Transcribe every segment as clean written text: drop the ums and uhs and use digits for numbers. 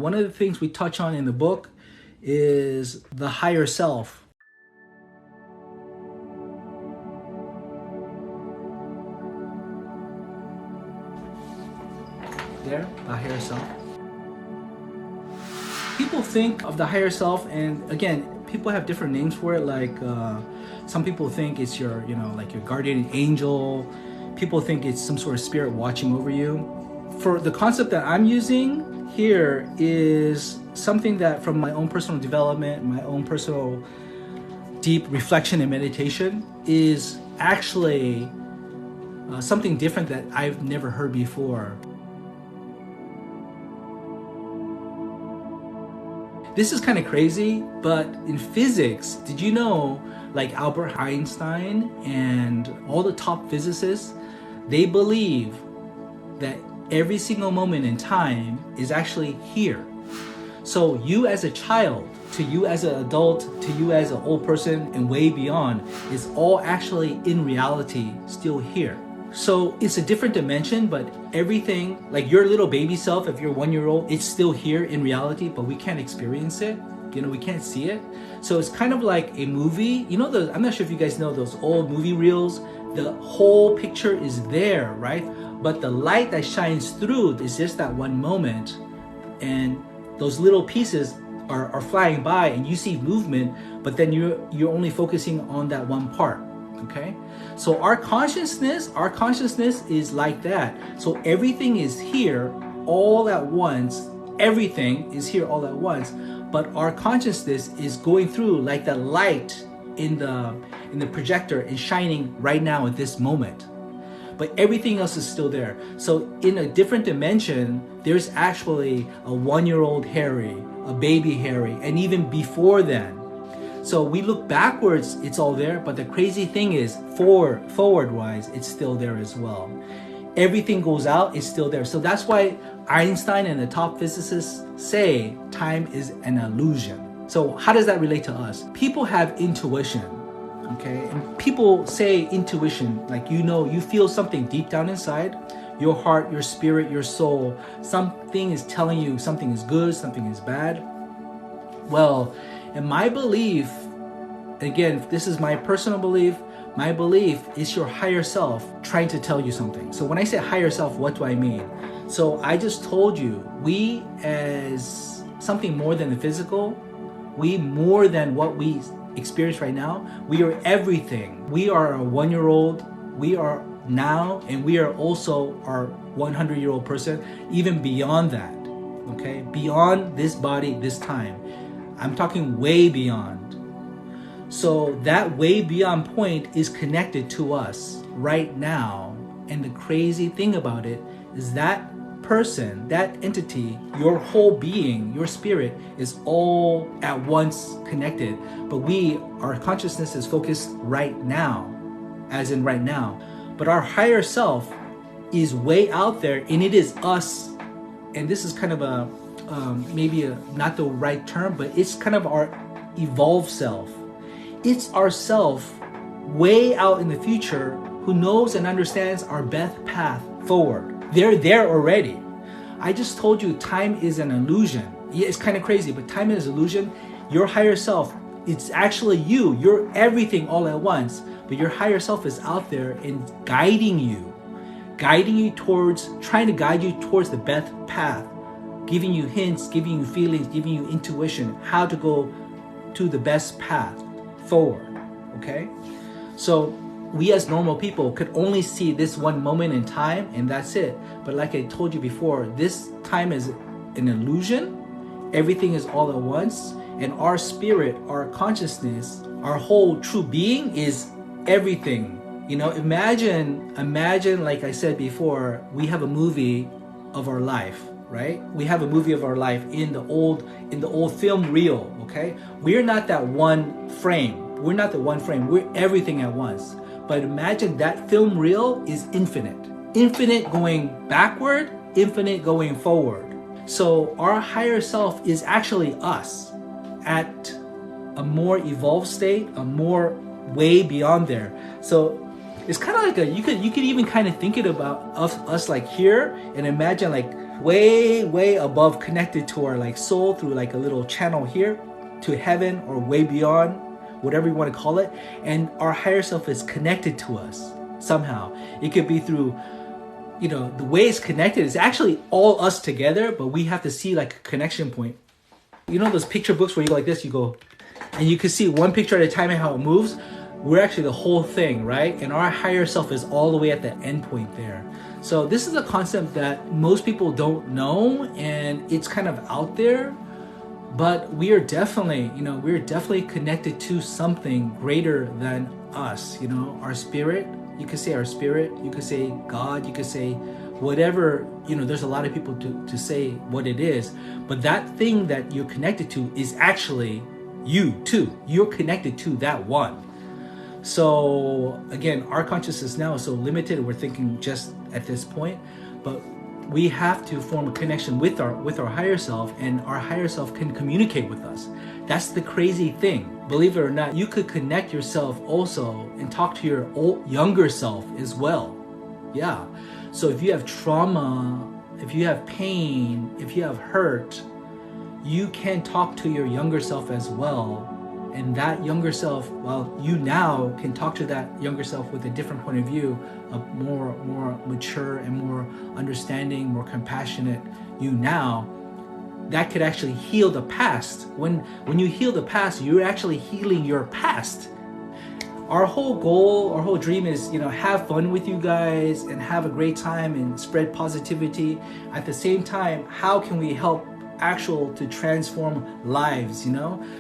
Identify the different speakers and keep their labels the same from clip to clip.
Speaker 1: One of the things we touch on in the book is the higher self. There, the higher self. People think of the higher self, and again, people have different names for it. Like some people think it's your, like your guardian angel. People think it's some sort of spirit watching over you. For the concept that I'm using here is something that from my own personal development, my own personal deep reflection and meditation is actually something different that I've never heard before. This is kind of crazy, but in physics, did you know, like Albert Einstein and all the top physicists, they believe that every single moment in time is actually here. So you as a child, to you as an adult, to you as an old person, and way beyond, is all actually in reality still here. So it's a different dimension, but everything, like your little baby self, if you're 1 year old, it's still here in reality, but we can't experience it. We can't see it. So it's kind of like a movie. I'm not sure if you guys know those old movie reels. The whole picture is there, right? But the light that shines through is just that one moment. And those little pieces are flying by and you see movement, but then you're only focusing on that one part. Okay, so our consciousness is like that. So everything is here all at once. Everything is here all at once, but our consciousness is going through like the light in the projector and shining right now at this moment. But everything else is still there. So in a different dimension, there's actually a 1-year-old Harry, a baby Harry, and even before then. So we look backwards, it's all there, but the crazy thing is forward-wise, it's still there as well. Everything goes out, it's still there. So that's why Einstein and the top physicists say time is an illusion. So how does that relate to us? People have intuition, okay? And people say intuition, like you feel something deep down inside, your heart, your spirit, your soul, something is telling you something is good, something is bad. Well, and my belief, again, this is my personal belief, my belief is your higher self trying to tell you something. So when I say higher self, what do I mean? So I just told you, we as something more than the physical, we more than what we experience right now, we are everything. We are a 1-year-old, we are now, and we are also our 100-year-old person, even beyond that, okay? Beyond this body, this time. I'm talking way beyond. So that way beyond point is connected to us right now. And the crazy thing about it is that person, that entity, your whole being, your spirit is all at once connected. But our consciousness is focused right now, as in right now. But our higher self is way out there, and it is us. And this is kind of not the right term, but it's kind of our evolved self. It's our self way out in the future who knows and understands our best path forward. They're there already. I just told you time is an illusion. Yeah, it's kind of crazy, but time is an illusion. Your higher self, it's actually you. You're everything all at once, but your higher self is out there and guiding you towards, trying to guide you towards the best path, giving you hints, giving you feelings, giving you intuition, how to go to the best path forward, okay? So we as normal people could only see this one moment in time and that's it. But like I told you before, this time is an illusion. Everything is all at once. And our spirit, our consciousness, our whole true being is everything. Imagine, like I said before, we have a movie of our life, right? We have a movie of our life in the old film reel, okay? We're not that one frame. We're not the one frame. We're everything at once. But imagine that film reel is infinite. Infinite going backward, infinite going forward. So our higher self is actually us at a more evolved state, a more way beyond there. So it's kind of like you could even kind of think it about us like here, and imagine like way above, connected to our like soul through like a little channel here to heaven or way beyond, whatever you want to call it. And our higher self is connected to us somehow. It could be through, the way it's connected is actually all us together, but we have to see like a connection point. You know those picture books where you go like this, you go, and you can see one picture at a time and how it moves? We're actually the whole thing, right? And our higher self is all the way at the end point there. So this is a concept that most people don't know, and it's kind of out there, but we are definitely, we're definitely connected to something greater than us, our spirit. You could say our spirit, you could say God, you could say whatever, there's a lot of people to say what it is, but that thing that you're connected to is actually you too. You're connected to that one. So again, our consciousness now is so limited. We're thinking just at this point, but we have to form a connection with our higher self, and our higher self can communicate with us. That's the crazy thing. Believe it or not, you could connect yourself also and talk to your younger self as well. Yeah. So if you have trauma, if you have pain, if you have hurt, you can talk to your younger self as well. And that younger self, well, you now can talk to that younger self with a different point of view, a more mature and more understanding, more compassionate you now. That could actually heal the past. When you heal the past, you're actually healing your past. Our whole goal, our whole dream is, have fun with you guys and have a great time and spread positivity. At the same time, how can we help to transform lives,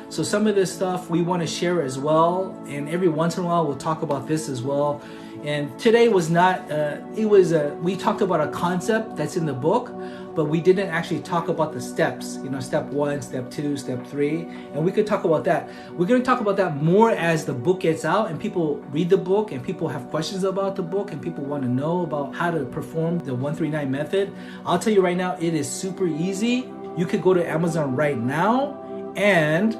Speaker 1: So some of this stuff we want to share as well, and every once in a while we'll talk about this as well. And today was not, we talked about a concept that's in the book, but we didn't actually talk about the steps, step 1, step 2, step 3, and we could talk about that. We're going to talk about that more as the book gets out and people read the book and people have questions about the book and people want to know about how to perform the 139 method. I'll tell you right now, it is super easy. You could go to Amazon right now and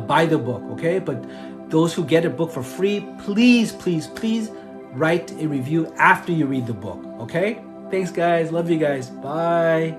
Speaker 1: buy the book, okay? But those who get a book for free, please write a review after you read the book, okay? Thanks, guys. Love you guys. Bye.